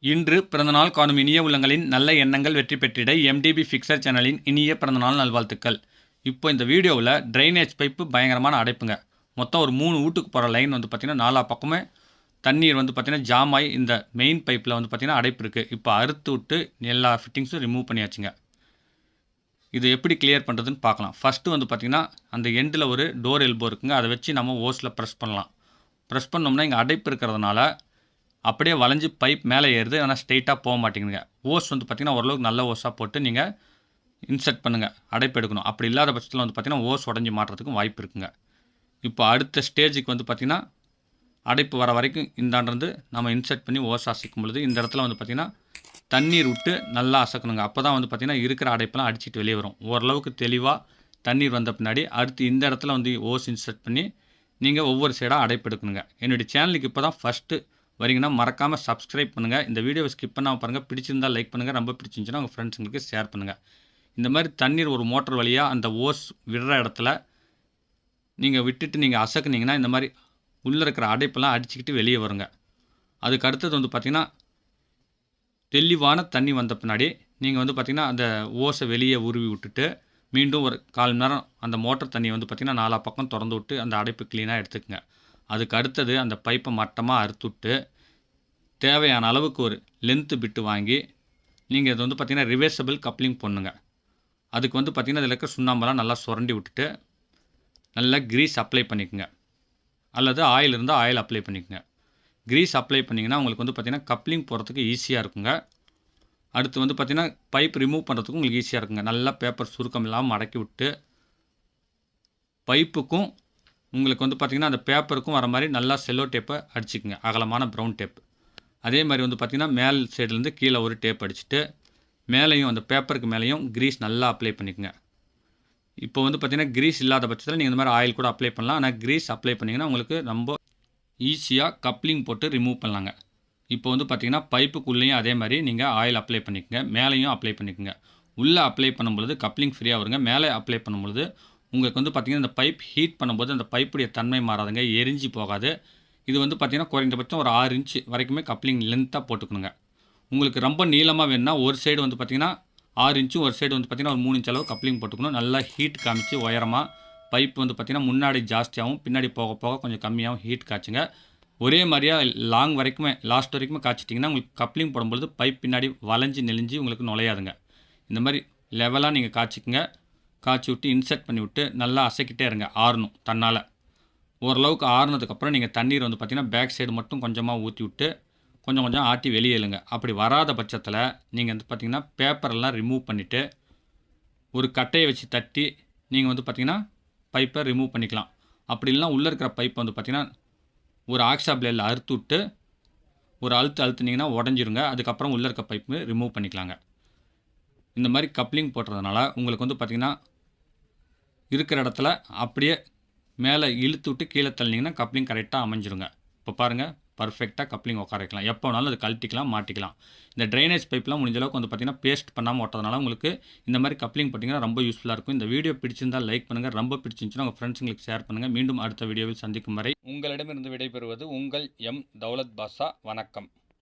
இன்று பிறந்தநாள் காணும் இனிய உள்ளங்களின் நல்ல எண்ணங்கள் வெற்றி பெற்றிட எம்டிபி ஃபிக்சர் சேனலின் இனிய பிறந்தநாள் நல்வாழ்த்துக்கள். இப்போ இந்த வீடியோவில் ட்ரைனேஜ் பைப்பு பயங்கரமான அடைப்புங்க. மொத்தம் ஒரு 3 வீட்டுக்கு போகிற லைன் வந்து பார்த்திங்கன்னா நாலா பக்கமே தண்ணீர் வந்து பார்த்திங்கன்னா ஜாம் ஆகி இந்த மெயின் பைப்பில் வந்து பார்த்திங்கன்னா அடைப்பு இருக்குது. இப்போ அறுத்து விட்டு எல்லா ஃபிட்டிங்ஸும் ரிமூவ் பண்ணியாச்சுங்க. இது எப்படி கிளியர் பண்ணுறதுன்னு பார்க்கலாம். ஃபஸ்ட்டு வந்து பார்த்திங்கன்னா அந்த எண்டில் ஒரு டோர் எல்போ இருக்குங்க. அதை வச்சு நம்ம ஓஸில் ப்ரெஸ் பண்ணலாம். ப்ரெஸ் பண்ணோம்னா இங்கே அடைப்பு இருக்கிறதுனால அப்படியே வளைஞ்சு பைப் மேலே ஏறுது. ஆனால் ஸ்ட்ரெயிட்டாக போக மாட்டேங்குதுங்க. ஓஸ் வந்து பார்த்திங்கன்னா ஓரளவுக்கு நல்ல ஓஸாக போட்டு நீங்கள் இன்சர்ட் பண்ணுங்கள். அடைப்பு எடுக்கணும். அப்படி இல்லாத பட்சத்தில் வந்து பார்த்திங்கன்னா ஓஸ் உடஞ்சி மாட்டுறதுக்கும் வாய்ப்பு இருக்குங்க. இப்போ அடுத்த ஸ்டேஜுக்கு வந்து பார்த்திங்கன்னா அடைப்பு வர வரைக்கும் இந்தாண்டிருந்து நம்ம இன்சர்ட் பண்ணி ஓஸ் அசைக்கும் பொழுது இந்த இடத்துல வந்து பார்த்திங்கன்னா தண்ணீர் விட்டு நல்லா அசக்கணுங்க. அப்போ தான் வந்து பார்த்திங்கன்னா இருக்கிற அடைப்பெல்லாம் அடிச்சிட்டு வெளியே வரும். ஓரளவுக்கு தெளிவாக தண்ணீர் வந்த பின்னாடி அடுத்து இந்த இடத்துல வந்து ஓஸ் இன்சர்ட் பண்ணி நீங்கள் ஒவ்வொரு சைடாக அடைப்பு எடுக்கணுங்க. என்னுடைய சேனலுக்கு இப்போ தான் ஃபஸ்ட்டு வரீங்கன்னா மறக்காமல் சப்ஸ்கிரைப் பண்ணுங்கள். இந்த வீடியோவை ஸ்கிப் பண்ணாமல் பாருங்கள். பிடிச்சிருந்தால் லைக் பண்ணுங்கள். ரொம்ப பிடிச்சிருந்துச்சுன்னா உங்கள் ஃப்ரெண்ட்ஸுங்களுக்கு ஷேர் பண்ணுங்கள். இந்த மாதிரி தண்ணீர் ஒரு மோட்டர் வழியாக அந்த ஓஸ் விடுற இடத்துல நீங்கள் விட்டுட்டு நீங்கள் அசக்குனீங்கன்னா இந்த மாதிரி உள்ளே இருக்கிற அடைப்பெல்லாம் அடிச்சுக்கிட்டு வெளியே வருங்க. அதுக்கு அடுத்தது வந்து பார்த்திங்கன்னா தெளிவான தண்ணி வந்த பின்னாடி நீங்கள் வந்து பார்த்திங்கன்னா அந்த ஓஸை வெளியே உருவி விட்டுட்டு மீண்டும் ஒரு 1/4 மணி நேரம் அந்த மோட்டர் தண்ணியை வந்து பார்த்திங்கன்னா நாலா பக்கம் திறந்து விட்டு அந்த அடைப்பு க்ளீனாக எடுத்துக்கங்க. அதுக்கு அடுத்தது அந்த பைப்பை மட்டமாக அறுத்துவிட்டு தேவையான அளவுக்கு ஒரு லென்த்து பிட்டு வாங்கி நீங்கள் இது வந்து பார்த்திங்கன்னா ரிவர்சபிள் கப்ளிங் பண்ணுங்க. அதுக்கு வந்து பார்த்திங்கன்னா இதில் இருக்க சுண்ணாம்பெல்லாம் நல்லா சுரண்டி விட்டுட்டு நல்லா க்ரீஸ் அப்ளை பண்ணிக்கோங்க. அல்லது ஆயில் இருந்தால் ஆயில் அப்ளை பண்ணிக்கோங்க. க்ரீஸ் அப்ளை பண்ணிங்கன்னா உங்களுக்கு வந்து பார்த்திங்கன்னா கப்ளிங் போகிறதுக்கு ஈஸியாக இருக்குங்க. அடுத்து வந்து பார்த்திங்கன்னா பைப் ரிமூவ் பண்ணுறதுக்கும் உங்களுக்கு ஈஸியாக இருக்குங்க. நல்லா பேப்பர் சுருக்கம் இல்லாமல் மடக்கி விட்டு பைப்புக்கும் உங்களுக்கு வந்து பார்த்திங்கன்னா அந்த பேப்பருக்கும் வர மாதிரி நல்லா செல்லோ டேப்பை அடிச்சுக்குங்க. அகலமான ப்ரௌன் டேப். அதே மாதிரி வந்து பார்த்திங்கன்னா மேல் சைட்லேருந்து கீழே ஒரு டேப் அடிச்சுட்டு மேலேயும் அந்த பேப்பருக்கு மேலேயும் க்ரீஸ் நல்லா அப்ளை பண்ணிக்கோங்க. இப்போ வந்து பார்த்திங்கன்னா க்ரீஸ் இல்லாத பட்சத்தில் நீங்கள் இந்த மாதிரி ஆயில் கூட அப்ளை பண்ணலாம். ஆனால் க்ரீஸ் அப்ளை பண்ணிங்கன்னா உங்களுக்கு ரொம்ப ஈஸியாக கப்ளிங் போட்டு ரிமூவ் பண்ணலாங்க. இப்போ வந்து பார்த்திங்கன்னா பைப்புக்குள்ளேயும் அதே மாதிரி நீங்கள் ஆயில் அப்ளை பண்ணிக்கோங்க. மேலேயும் அப்ளை பண்ணிக்கோங்க. உள்ளே அப்ளை பண்ணும்பொழுது கப்ளிங் ஃப்ரீயாக வருங்க. மேலே அப்ளை பண்ணும்பொழுது உங்களுக்கு வந்து பார்த்திங்கன்னா இந்த பைப் ஹீட் பண்ணும்போது அந்த பைப்புடைய தன்மை மாறாதுங்க. எரிஞ்சு போகாது. இது வந்து பார்த்திங்கன்னா குறைந்தபட்சம் ஒரு 6 இன்ச்சு வரைக்குமே கப்ளிங் லென்த்தாக போட்டுக்கணுங்க. உங்களுக்கு ரொம்ப நீளமாக வேணுன்னா ஒரு சைடு வந்து பார்த்திங்கன்னா 6 இன்ச்சும் ஒரு சைடு வந்து பார்த்திங்கன்னா ஒரு 3 இன்ச் அளவு கப்ளிங் போட்டுக்கணும். நல்லா ஹீட் காமிச்சு உயரமாக பைப் வந்து பார்த்திங்கன்னா முன்னாடி ஜாஸ்தியாகவும் பின்னாடி போக போக கொஞ்சம் கம்மியாகவும் ஹீட் காய்ச்சுங்க. ஒரே மாதிரியாக லாங் வரைக்குமே லாஸ்ட் வரைக்குமே காய்ச்சிட்டிங்கன்னா உங்களுக்கு கப்ளிங் போடும்பொழுது பைப் பின்னாடி வளைஞ்சி நெளிஞ்சு உங்களுக்கு நுழையாதுங்க. இந்த மாதிரி லெவலாக நீங்கள் காய்ச்சிக்குங்க. காய்ச்சி விட்டு இன்சர்ட் பண்ணி விட்டு நல்லா அசைக்கிட்டே இருங்க. ஆறணும் தன்னால். ஓரளவுக்கு ஆறுனதுக்கப்புறம் நீங்கள் தண்ணீர் வந்து பார்த்திங்கன்னா பேக் சைடு மட்டும் கொஞ்சமாக ஊற்றி விட்டு கொஞ்சம் கொஞ்சம் ஆட்டி வெளியே எழுங்க. அப்படி வராத பட்சத்தில் நீங்கள் வந்து பார்த்திங்கன்னா பேப்பரெல்லாம் ரிமூவ் பண்ணிவிட்டு ஒரு கட்டையை வச்சு தட்டி நீங்கள் வந்து பார்த்திங்கன்னா பைப்பை ரிமூவ் பண்ணிக்கலாம். அப்படி இல்லைனா உள்ளே இருக்கிற பைப்பை வந்து பார்த்திங்கன்னா ஒரு ஆக்ஸா பிளேடில் அறுத்து விட்டு ஒரு அழுத்தினீங்கன்னா உடஞ்சிருங்க. அதுக்கப்புறம் உள்ளே இருக்க பைப்பு ரிமூவ் பண்ணிக்கலாங்க. இந்த மாதிரி கப்ளிங் போடுறதுனால உங்களுக்கு வந்து பார்த்திங்கன்னா இருக்கிற இடத்துல அப்படியே மேலே இழுத்து விட்டு கீழே தள்ளினீங்கன்னா கப்ளிங் கரெக்டாக அமைஞ்சிருங்க. இப்போ பாருங்கள் பர்ஃபெக்டாக கப்ளிங் உட்கார வைக்கலாம். எப்போ வேணாலும் அது கழட்டிக்கலாம் மாட்டிக்கலாம். இந்த ட்ரைனேஜ் பைப்லாம் முடிஞ்ச அளவுக்கு வந்து பார்த்திங்கன்னா பேஸ்ட் பண்ணாமல் ஓட்டுறதுனால உங்களுக்கு இந்த மாதிரி கப்ளிங் போட்டிங்கன்னா ரொம்ப யூஸ்ஃபுல்லாக இருக்கும். இந்த வீடியோ பிடிச்சிருந்தால் லைக் பண்ணுங்கள். ரொம்ப பிடிச்சிருந்துச்சுன்னா உங்கள் ஃப்ரெண்ட்ஸுங்களுக்கு ஷேர் பண்ணுங்கள். மீண்டும் அடுத்த வீடியோவில் சந்திக்கும் வரை உங்களிடமிருந்து விடைபெறுவது உங்கள் எம். தௌலத் பாஷா. வணக்கம்.